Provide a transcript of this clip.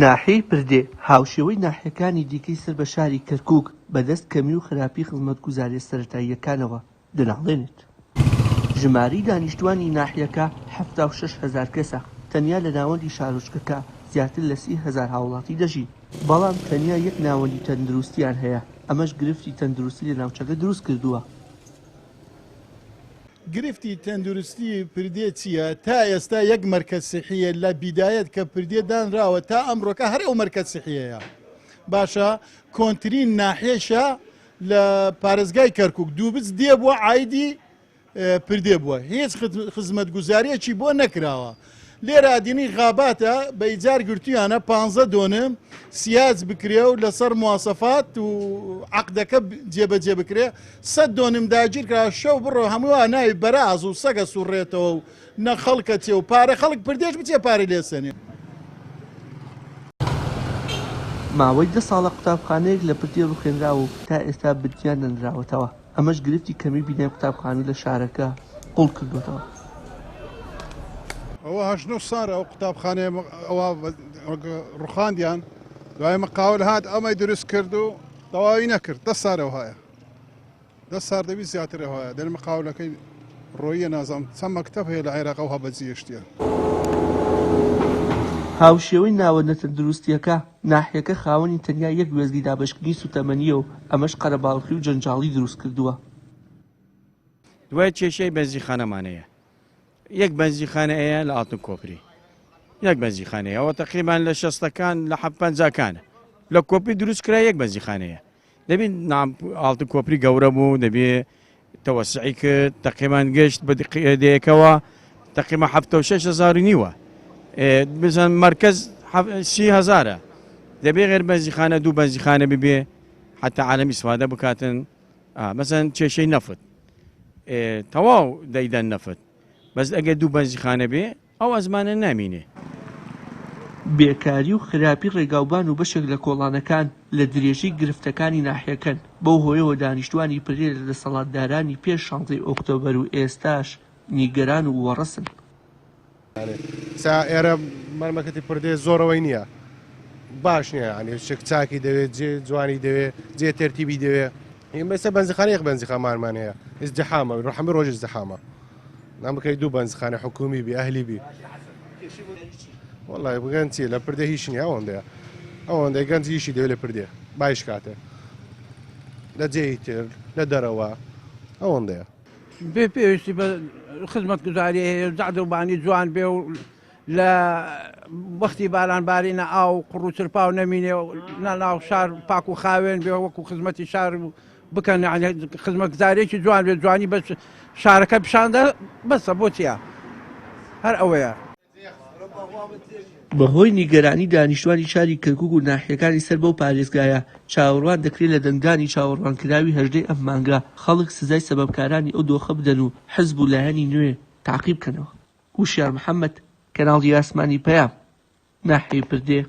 ناحیەی پردێ هاوشێوەی ناحیەکانی دیکەی سەر بە شاری کەرکووک بەدەست کەمی و خراپی خزمەتگوزاریە سەرەتاییەکانەوە دەناڵێنێت. ژمارەی دانیشتوانی ناحیەکە 76,000 کەسە. تەنیا لە ناوەندی شارۆچکەکە زیاتر لە 30,000 هاوڵاتی دەژی، بەڵام تەنیا یەک ناوەندی تەندروستیان هەیە، ئەمەش گرفتی تەندروستی لە ناوچەکە دروست کردووە. گرفتی تەندروستی پردێ چییە؟ تا ئێستا یەک مەرکەز سیحیە لە بیدایەت کە پردێ دانراوە تا ئەمڕۆکە هەر ئەو مەرکەز سیحیەیە. باشە کۆنترین ناحێشە لە پارێزگای کەرکووک دووبچ دێ بووە عایدی پردێ بووە، هیچ خزمەتگوزاریەکی بۆ نەکراوە. لێرە دینی غاباتە بە ئیجار گرتویانە 15 دۆنم سیاج بکرێ و لەسەر مواسەفات و عەقدەکە جێبەجێ بکرێ 100 دۆنم داگیر کرا شەو بڕۆ هەمووان ناوی بەراز و سەگە سوڕێتەوە و نە خەڵکە چێ و پارە خەڵک پردێش بچێ پارەی لێسەنێ. ماوەی 10 ساڵە قوتابخانەیەک لە پردێ ڕوخێنراوە و تا ئێستا بردیان نەنراوەتەوە، ئەمەش گرفتی کەمی بینای قوتابخانەی لە شارەکە قوڵ کردوێتەوە. ئەوە 8 ساڵە ئەو قوتابخانەیە ئەوە ڕوخاندیان دوای مەقاول هات ئەمەی دروست کرد و تەواوی نەکرد 10 ساڵەوە هەیە 10 ساڵ دەبی زیاترە هەیە دەر مەقاولەکەی ڕۆیە نازانم چەند مەکتەب هەیە لە عێراق و هەبەجیشتیە. هاوشێوەی ناوەندە تەندروستیەکە ناحیەکە خاوەنی تەنیا یەک وێزگی دابەشکردنی سوتەمەنیە و ئەمەش قەرەباڵغی و جەنجاڵی دروست کردووە. دوای کێشەی بەنزیخانەمانەیە یەک بەنزیخانەیە لە ئاتون کۆپری، یەک بەنزیخانەیە ئەوە تەقریبان لە 60ەکان لە 50کانە لە کۆپری دروست کرا یەک بەنزیخانەیە. دەبین ئاتون کۆپری گەورە بوو، دەبێت تەوەسعی کرد، تەقریبان گەشت بە دەیەکەوە تەقریبان 76,000 نیوە، بزن مرکز 30,000 دەبێ غێر بەنزیخانە دوو بەنزیخانە ببێ حتا عالەمی استفادە بکاتن. مەسەن کێشەی نەفت تەواو دەیدەن نەفت، بەس ئەگەر دوو بەنزیخانە بێ ئەو ئەزمانە نامینێ. بێکاری و خراپی ڕێگاوبان و بەشێک لە کۆڵانەکان لە درێژەی گرفتەکانی ناحیەکەن، بەو هۆیەوە دانیشتوانی پردێ لە دەسەڵاتدارانی پێش 16 ئۆکتۆبەر و ئێستاش نیگەران و وەڕەسن. ئێرە مەرمەکەتی پردێ زۆرەوەی نییە، باش نییە، ینی شک چاکی دەوێت جێ جوانی دەوێت جێ تەرتیبی دەوێت. ئێستا بەنزیخانە یەک بەنزیخانەمان هەیە، ئیزدیحامە ڕەحمە ڕۆژ ئیزدیحامە نام بکەی دوو بەنزیخانە حکومی بی ئەهلی بی. وەڵای بگەن چی لە پردێ هیچ نییە ئەوەندەیە ئەوەندەی گەنج هیچی دەوێت لە پردێ باش کاتێ لە جێی تر لە دەرەوە ئەوەندەیە. بێ پێویستی بە خزمەتگوزاری هەیە زعدڵبانی جوان بێ و لە وەختی بارانبارینە ئاو قڕ و چرپا و نەمینێ ناو شار پاک و خاوێن بێ وەکو خزمەتی شار بکەن، خزمەتگوزارێکی جوان بێ جوانی بە شارەکە پیشاندە بەسە بۆ چیە هەر ئەوەیە. بەهۆی نیگەرانی دانیشتوانی شاری کەرکووک و ناحیەکانی سەر بەو پارێزگایە چاوەڕوان دەکرێت لە دەنگدانی چاوەڕوانکراوی هەژدەی ئەم مانگە خەڵک سزای سەبەبکارانی ئەو دۆخە بدەن و حزب و لایەنی نوێ تاقیب بکەنەوە. وشیار محەممەد، کەناڵی ئاسمانی پەیام، ناحیەی پردێ.